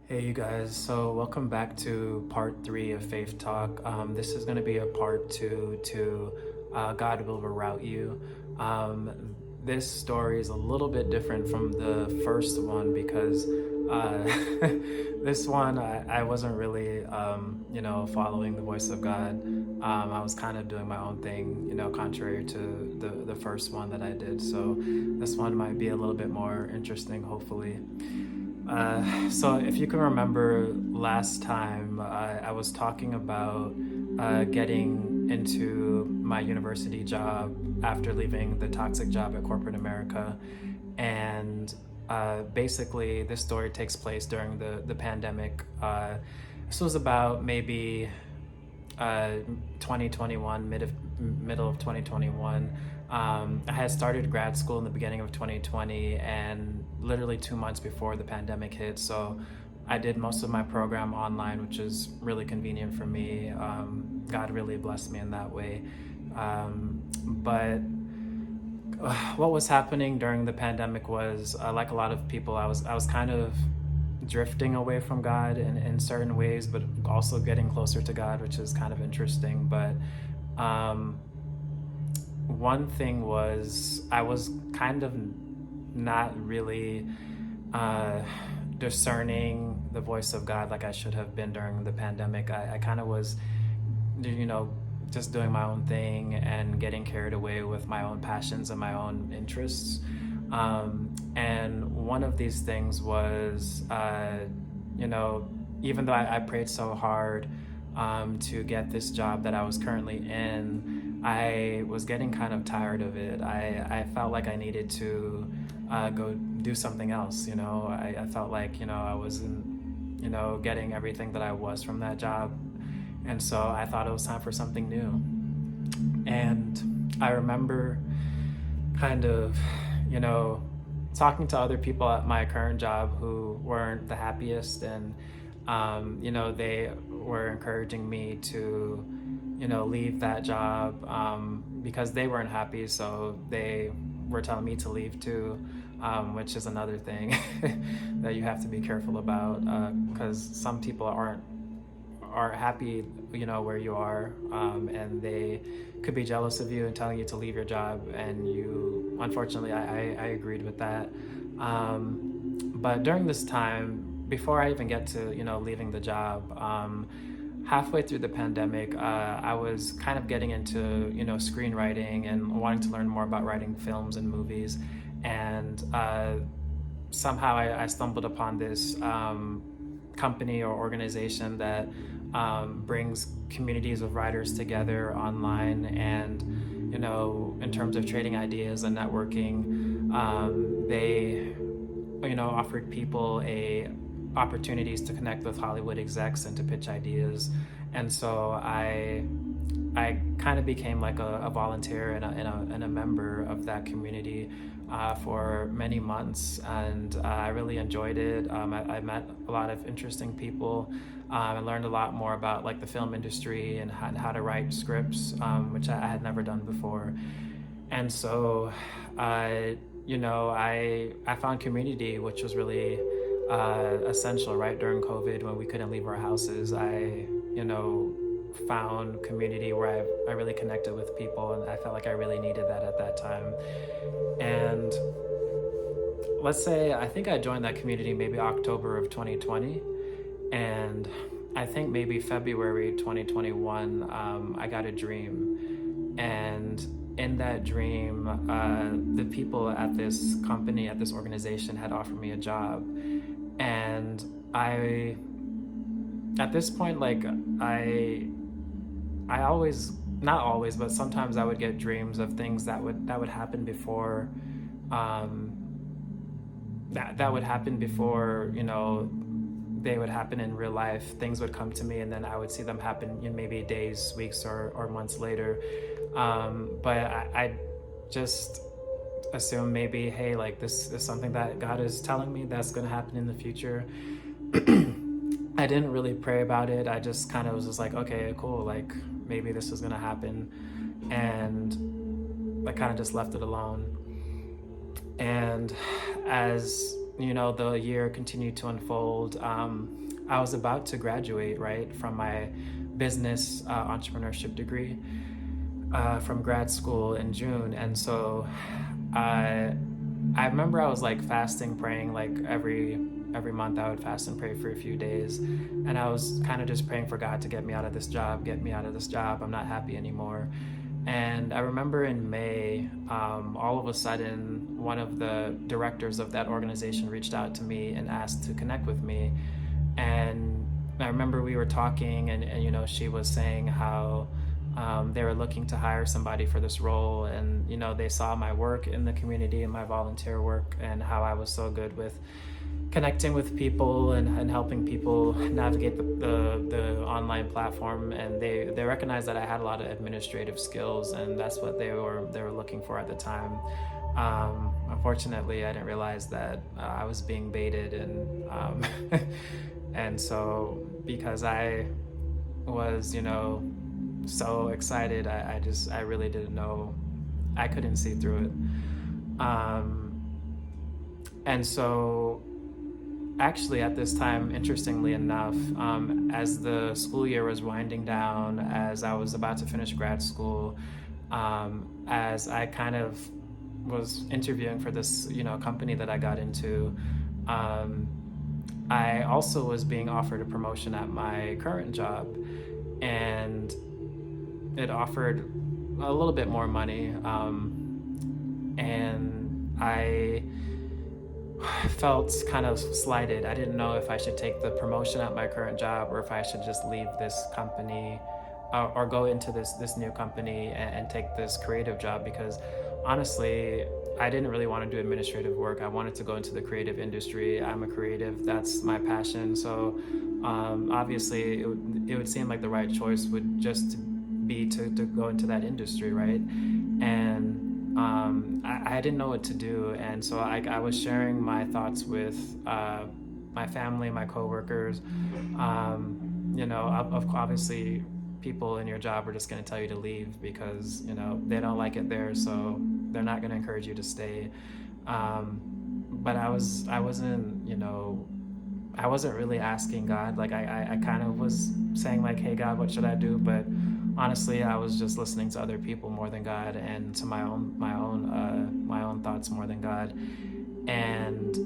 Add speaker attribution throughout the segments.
Speaker 1: Hey you guys, so welcome back to part 3 of Faith Talk. This is going to be a part 2 to God Will Reroute You. This story is a little bit different from the first one because this one I wasn't really, following the voice of God. I was kind of doing my own thing, contrary to the first one that I did. So this one might be a little bit more interesting, hopefully. So if you can remember last time, I was talking about getting into my university job after leaving the toxic job at corporate America. And basically, this story takes place during the pandemic. This was about maybe 2021, middle of 2021. I had started grad school in the beginning of 2020, and literally 2 months before the pandemic hit. So I did most of my program online, which is really convenient for me. God really blessed me in that way. But what was happening during the pandemic was, like a lot of people, I was kind of drifting away from God in certain ways, but also getting closer to God, which is kind of interesting. But one thing was I was kind of not really discerning the voice of God like I should have been during the pandemic. I kind of was, just doing my own thing and getting carried away with my own passions and my own interests. And one of these things was, even though I prayed so hard to get this job that I was currently in, I was getting kind of tired of it. I felt like I needed to go do something else. I felt like, I wasn't, getting everything that I was from that job. And so I thought it was time for something new. And I remember kind of, talking to other people at my current job who weren't the happiest, and they were encouraging me to leave that job because they weren't happy, so they were telling me to leave too, which is another thing that you have to be careful about, because some people aren't happy where you are, and they could be jealous of you and telling you to leave your job, and you, unfortunately, I agreed with that. But during this time, before I even get to leaving the job, halfway through the pandemic, I was kind of getting into screenwriting and wanting to learn more about writing films and movies. And somehow I stumbled upon this company or organization that brings communities of writers together online, and in terms of trading ideas and networking, they offered people opportunities to connect with Hollywood execs and to pitch ideas. And so I kind of became like a volunteer and a member of that community for many months, and I really enjoyed it. I met a lot of interesting people. I learned a lot more about like the film industry and how to write scripts, which I had never done before. And so, I found community, which was really essential, right? During COVID, when we couldn't leave our houses, I found community where I really connected with people, and I felt like I really needed that at that time. And let's say I think I joined that community maybe October of 2020, and I think maybe February 2021, I got a dream. And in that dream, the people at this company, at this organization, had offered me a job. And at this point, like, I always, not always, but sometimes I would get dreams of things that would happen before, that would happen before, they would happen in real life. Things would come to me, and then I would see them happen in maybe days, weeks, or months later. But I just assume maybe, hey, like, this is something that God is telling me that's going to happen in the future. I didn't really pray about it. I just kind of was just like, okay, cool, like maybe this is going to happen. And I kind of just left it alone. And as the year continued to unfold, I was about to graduate, right, from my business entrepreneurship degree from grad school in June. And so I remember I was like fasting, praying, like every month I would fast and pray for a few days. And I was kind of just praying for God to get me out of this job, get me out of this job. I'm not happy anymore. And I remember in May, all of a sudden, one of the directors of that organization reached out to me and asked to connect with me. And I remember we were talking, and she was saying how they were looking to hire somebody for this role, and they saw my work in the community and my volunteer work, and how I was so good with connecting with people and helping people navigate the online platform. And they recognized that I had a lot of administrative skills, and that's what they were looking for at the time. Unfortunately, I didn't realize that I was being baited, and and so because I was so excited, I really didn't know, I couldn't see through it. And so actually at this time, interestingly enough, as the school year was winding down, as I was about to finish grad school, as I kind of was interviewing for this company that I got into, I also was being offered a promotion at my current job, and it offered a little bit more money, and I felt kind of slighted. I didn't know if I should take the promotion at my current job, or if I should just leave this company, or go into this new company and take this creative job, because honestly, I didn't really want to do administrative work. I wanted to go into the creative industry. I'm a creative, that's my passion. So obviously it would seem like the right choice would just be to go into that industry, right? And I didn't know what to do. And so I was sharing my thoughts with my family, my coworkers. Obviously people in your job are just going to tell you to leave because they don't like it there, so they're not going to encourage you to stay. But I wasn't really asking God. Like I kind of was saying like, hey God, what should I do? But honestly, I was just listening to other people more than God, and to my own thoughts more than God. And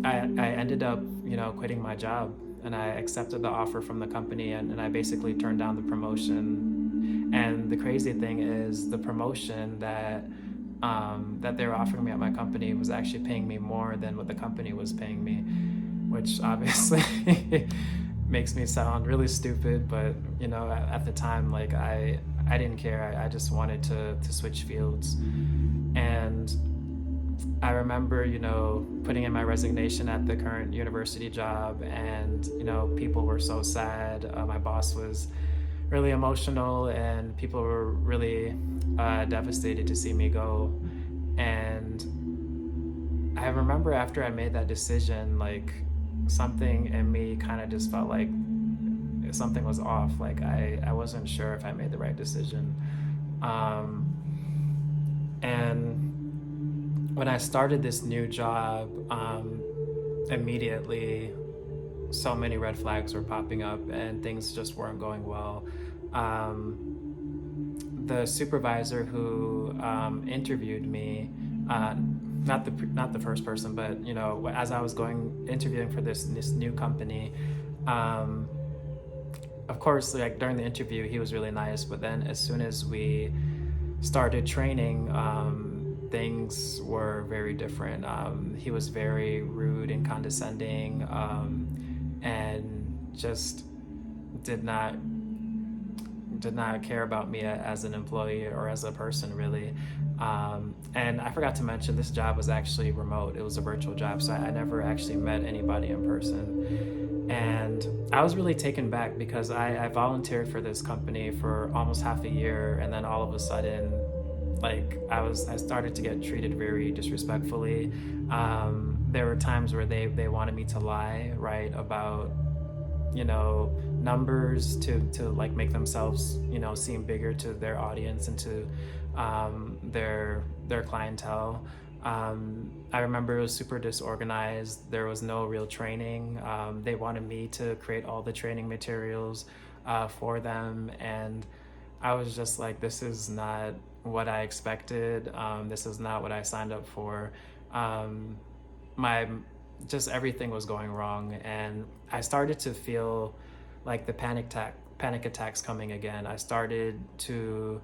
Speaker 1: I ended up quitting my job, and I accepted the offer from the company, and I basically turned down the promotion. And the crazy thing is, the promotion that they were offering me at my company was actually paying me more than what the company was paying me, which obviously makes me sound really stupid. But at the time, like I didn't care. I just wanted to switch fields. And I remember, putting in my resignation at the current university job, and, people were so sad. My boss was really emotional, and people were really devastated to see me go. And I remember after I made that decision, like something in me kind of just felt like something was off. Like I wasn't sure if I made the right decision. And when I started this new job, immediately so many red flags were popping up, and things just weren't going well. The supervisor who interviewed me, not the first person, but as I was interviewing for this new company, of course, like during the interview, he was really nice, but then as soon as we started training, things were very different. He was very rude and condescending, and just did not care about me as an employee or as a person, really. And I forgot to mention, this job was actually remote. It was a virtual job, so I never actually met anybody in person. And I was really taken back, because I volunteered for this company for almost half a year, and then all of a sudden, like I started to get treated very disrespectfully. There were times where they wanted me to lie, right, about numbers to like make themselves seem bigger to their audience and to their clientele. I remember it was super disorganized. There was no real training. They wanted me to create all the training materials for them. And I was just like, this is not what I expected. This is not what I signed up for. Um, my just everything was going wrong, and I started to feel like the panic attacks coming again. I started to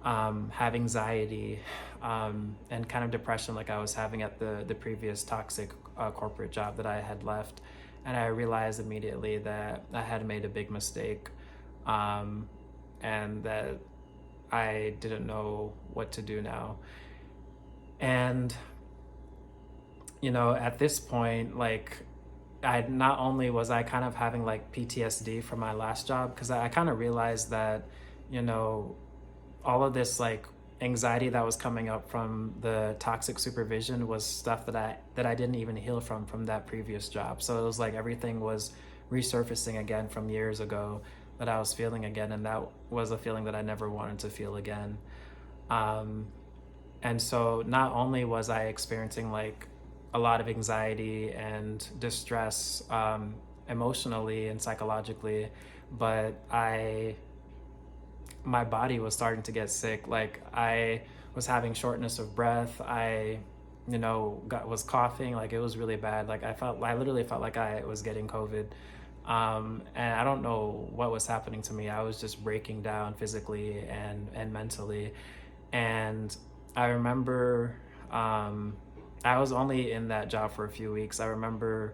Speaker 1: have anxiety and kind of depression like I was having at the previous toxic corporate job that I had left. And I realized immediately that I had made a big mistake, and that I didn't know what to do now. And, at this point, like, I not only was I kind of having like PTSD from my last job, because I kind of realized that, you know, all of this like anxiety that was coming up from the toxic supervision was stuff that I didn't even heal from that previous job. So it was like everything was resurfacing again from years ago that I was feeling again, and that was a feeling that I never wanted to feel again. Um, and so not only was I experiencing like a lot of anxiety and distress, emotionally and psychologically, but my body was starting to get sick. Like I was having shortness of breath. I, was coughing. Like it was really bad. Like I literally felt like I was getting COVID. And I don't know what was happening to me. I was just breaking down physically and mentally. And I remember, I was only in that job for a few weeks. I remember,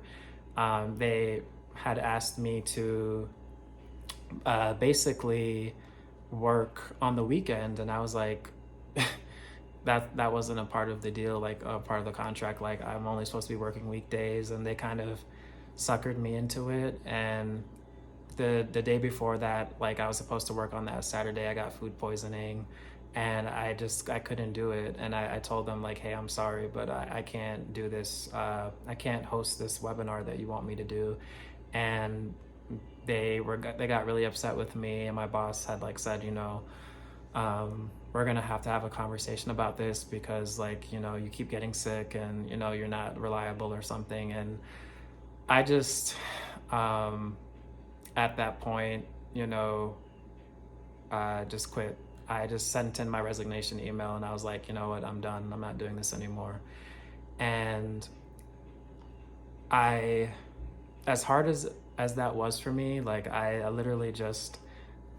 Speaker 1: they had asked me to, basically work on the weekend, and I was like, that wasn't a part of the deal, like a part of the contract. Like I'm only supposed to be working weekdays, and they kind of suckered me into it. And the day before that, like I was supposed to work on that Saturday, I got food poisoning, and I couldn't do it. And I told them like, hey, I'm sorry, but I can't do this. I can't host this webinar that you want me to do. And they got really upset with me, and my boss had like said, we're gonna have to have a conversation about this, because like, you keep getting sick, and you're not reliable or something. And I just, at that point, just quit. I just sent in my resignation email, and I was like, you know what, I'm done. I'm not doing this anymore. And as hard as that was for me, like I literally just,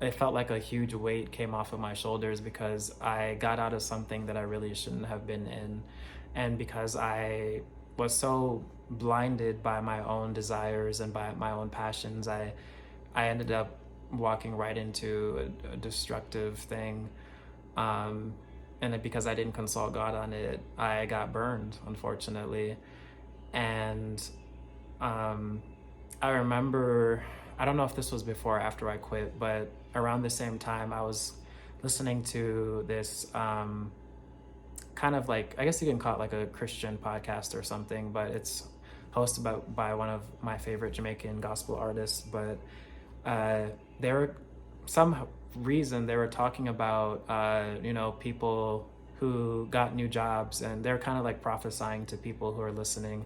Speaker 1: it felt like a huge weight came off of my shoulders, because I got out of something that I really shouldn't have been in. And because I was so blinded by my own desires and by my own passions, I ended up walking right into a destructive thing. And because I didn't consult God on it, I got burned, unfortunately. And I remember, I don't know if this was before or after I quit, but around the same time I was listening to this kind of like, I guess you can call it like a Christian podcast or something, but it's hosted by one of my favorite Jamaican gospel artists. But there were some reason they were talking about people who got new jobs, and they're kind of like prophesying to people who are listening.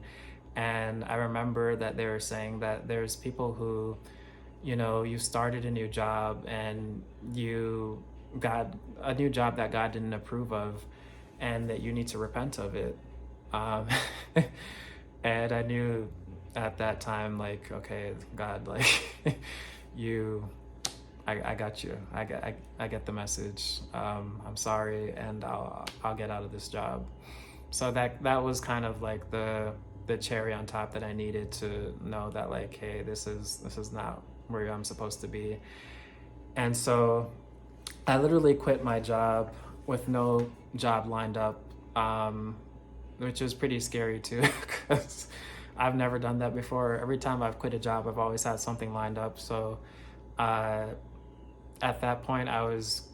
Speaker 1: And I remember that they were saying that there's people who, you started a new job, and you got a new job that God didn't approve of, and that you need to repent of it. Um, and I knew at that time, like, okay, God, like, I got you. I get the message. I'm sorry, and I'll get out of this job. So that was kind of like the cherry on top that I needed to know that, like, hey, this is not where I'm supposed to be. And so I literally quit my job with no job lined up, which is pretty scary too, because I've never done that before. Every time I've quit a job, I've always had something lined up. So at that point, I was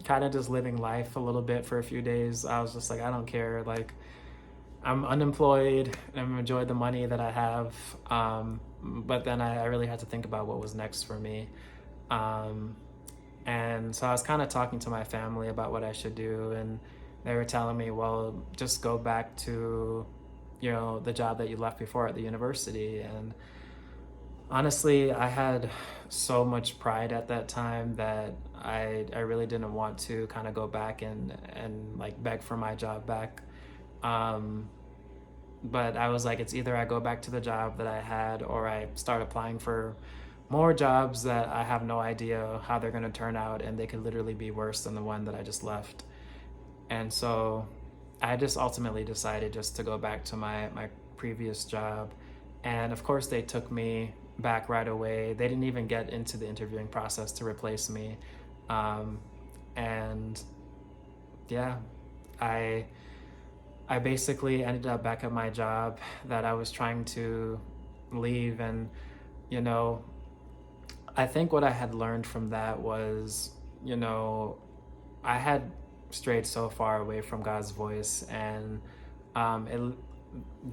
Speaker 1: kind of just living life a little bit for a few days. I was just like, I don't care. Like, I'm unemployed, and I'm enjoying the money that I have. But then I really had to think about what was next for me. And so I was kind of talking to my family about what I should do. And they were telling me, well, just go back to, the job that you left before at the university. And honestly, I had so much pride at that time that I really didn't want to kind of go back and like beg for my job back. Um, but I was like, it's either I go back to the job that I had, or I start applying for more jobs that I have no idea how they're going to turn out, and they could literally be worse than the one that I just left. And so I just ultimately decided just to go back to my previous job. And of course, they took me back right away. They didn't even get into the interviewing process to replace me. Um, and yeah, I I basically ended up back at my job that I was trying to leave. And you know, I think what I had learned from that was, you know, I had strayed so far away from God's voice, and it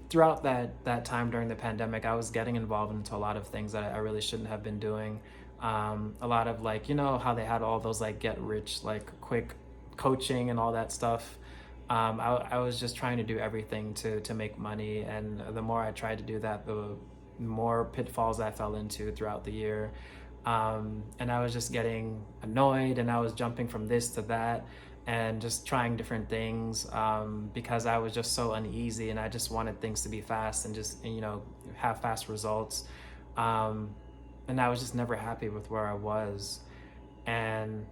Speaker 1: throughout that time during the pandemic, I was getting involved into a lot of things that I really shouldn't have been doing. A lot of, like, how they had all those like get rich like quick coaching and all that stuff. I was just trying to do everything to make money, and the more I tried to do that, the more pitfalls I fell into throughout the year. And I was just getting annoyed, and I was jumping from this to that and just trying different things, because I was just so uneasy, and I just wanted things to be fast and just, have fast results. Um, and I was just never happy with where I was. And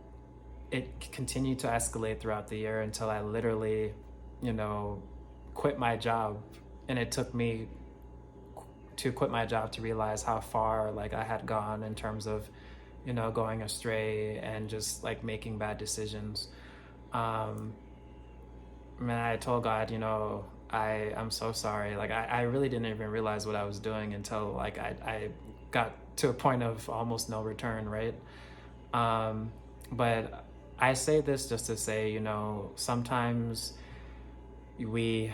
Speaker 1: it continued to escalate throughout the year until I literally, you know, quit my job. And it took me to quit my job to realize how far like I had gone in terms of, going astray and just like making bad decisions. Um, Man, I told God, I'm so sorry. Like I really didn't even realize what I was doing until like I got to a point of almost no return, right? But I say this just to say, sometimes we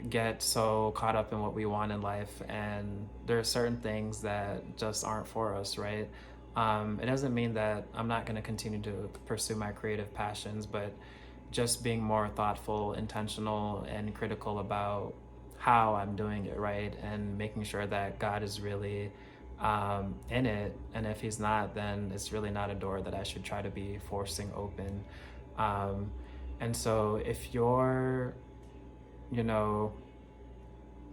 Speaker 1: get so caught up in what we want in life, and there are certain things that just aren't for us, right? It doesn't mean that I'm not going to continue to pursue my creative passions, but just being more thoughtful, intentional, and critical about how I'm doing it, right? And making sure that God is really in it. And if He's not, then it's really not a door that I should try to be forcing open. Um, and so if you're, you know,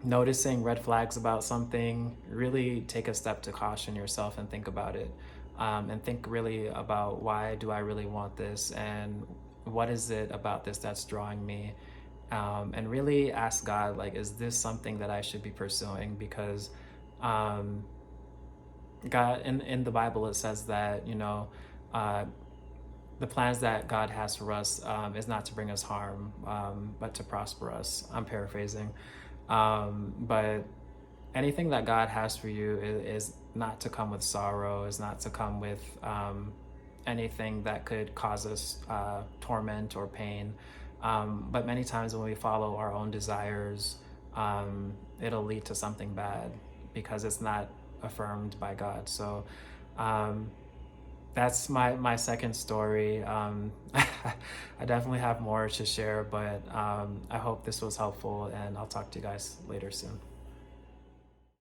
Speaker 1: noticing red flags about something, really take a step to caution yourself and think about it. And think really about, why do I really want this? And what is it about this that's drawing me? And really ask God, like, is this something that I should be pursuing? Because um, God, in the Bible, it says that, uh, the plans that God has for us, is not to bring us harm, but to prosper us. I'm paraphrasing. But anything that God has for you is not to come with sorrow, is not to come with anything that could cause us torment or pain. But many times when we follow our own desires, it'll lead to something bad because it's not affirmed by God. So that's my second story. I definitely have more to share, but I hope this was helpful, and I'll talk to you guys later soon.